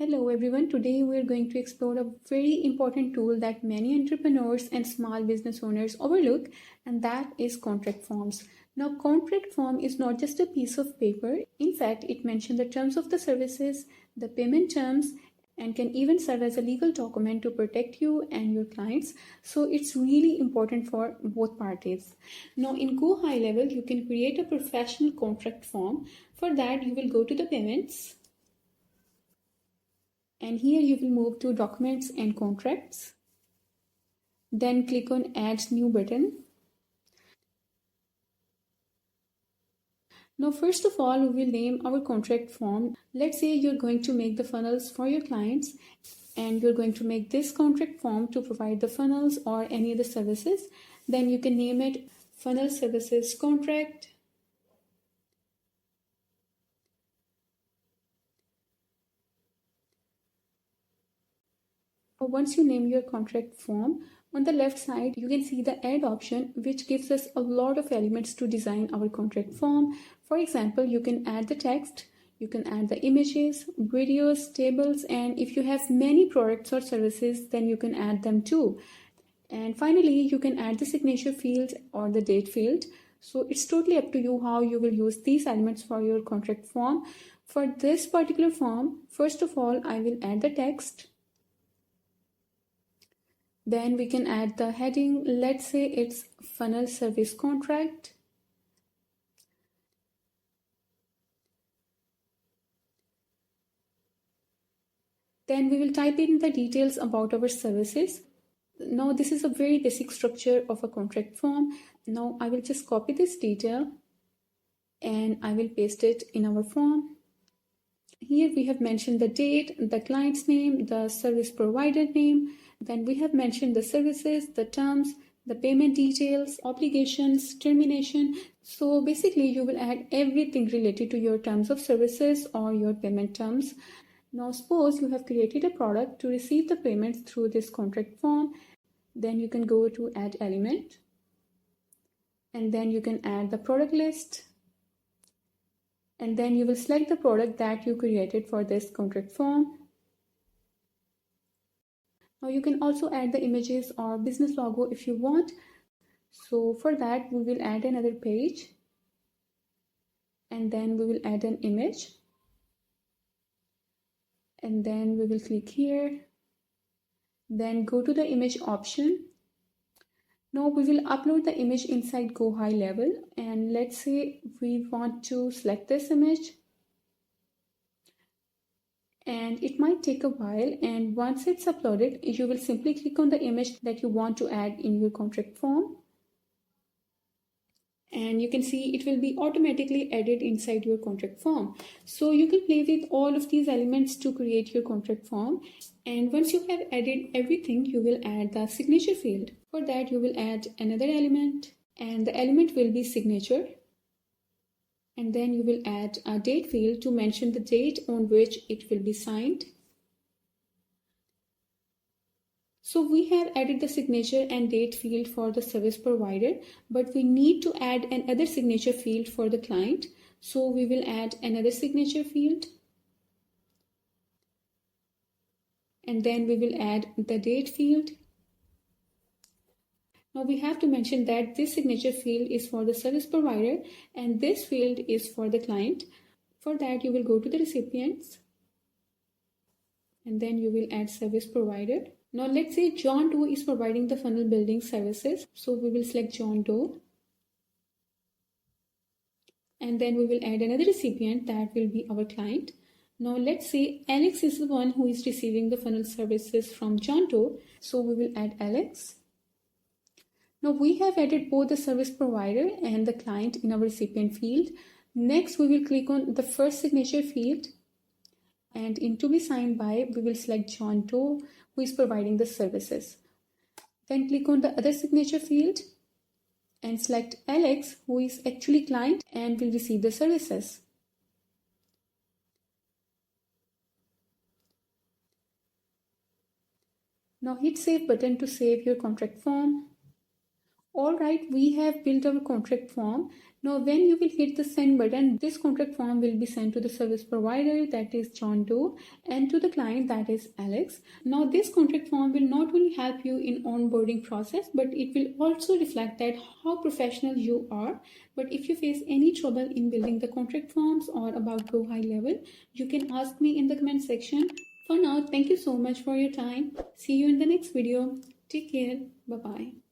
Hello everyone, today we are going to explore a very important tool that many entrepreneurs and small business owners overlook, and that is contract forms. Now, contract form is not just a piece of paper. In fact, it mentions the terms of the services, the payment terms, and can even serve as a legal document to protect you and your clients. So it's really important for both parties. Now in GoHighLevel, you can create a professional contract form. For that, you will go to the payments, and here you will move to documents and contracts. Then click on add new button. Now first of all, we will name our contract form. Let's say you're going to make the funnels for your clients and you're going to make this contract form to provide the funnels or any other services. Then you can name it funnel services contract. Once you name your contract form, on the left side, you can see the add option, which gives us a lot of elements to design our contract form. For example, you can add the text, you can add the images, videos, tables, and if you have many products or services, then you can add them too. And finally, you can add the signature field or the date field. So it's totally up to you how you will use these elements for your contract form. For this particular form, first of all, I will add the text. Then we can add the heading. Let's say it's funnel service contract. Then we will type in the details about our services. Now this is a very basic structure of a contract form. Now I will just copy this detail and I will paste it in our form. Here we have mentioned the date, the client's name, the service provider name. Then we have mentioned the services, the terms, the payment details, obligations, termination. So basically you will add everything related to your terms of services or your payment terms. Now suppose you have created a product to receive the payments through this contract form. Then you can go to add element. And then you can add the product list. And then you will select the product that you created for this contract form. Now you can also add the images or business logo if you want. So for that, we will add another page. And then we will add an image. And then we will click here. Then go to the image option. Now we will upload the image inside GoHighLevel. And let's say we want to select this image. And it might take a while, and once it's uploaded, you will simply click on the image that you want to add in your contract form. And you can see it will be automatically added inside your contract form. So you can play with all of these elements to create your contract form. And once you have added everything, you will add the signature field. For that, you will add another element, and the element will be signature. And then you will add a date field to mention the date on which it will be signed. So we have added the signature and date field for the service provider, but we need to add another signature field for the client. So we will add another signature field. And then we will add the date field. Now we have to mention that this signature field is for the service provider and this field is for the client. For that, you will go to the recipients and then you will add service provider. Now let's say John Doe is providing the funnel building services. So we will select John Doe. And then we will add another recipient that will be our client. Now let's say Alex is the one who is receiving the funnel services from John Doe. So we will add Alex. Now we have added both the service provider and the client in our recipient field. Next, we will click on the first signature field. And in to be signed by, we will select John Doe, who is providing the services. Then click on the other signature field and select Alex, who is actually client and will receive the services. Now hit save button to save your contract form. Alright, we have built our contract form. Now when you will hit the send button, this contract form will be sent to the service provider, that is John Doe, and to the client, that is Alex. Now this contract form will not only help you in onboarding process, but it will also reflect that how professional you are. But if you face any trouble in building the contract forms or about GoHighLevel, you can ask me in the comment section. For now, thank you so much for your time. See you in the next video. Take care. Bye-bye.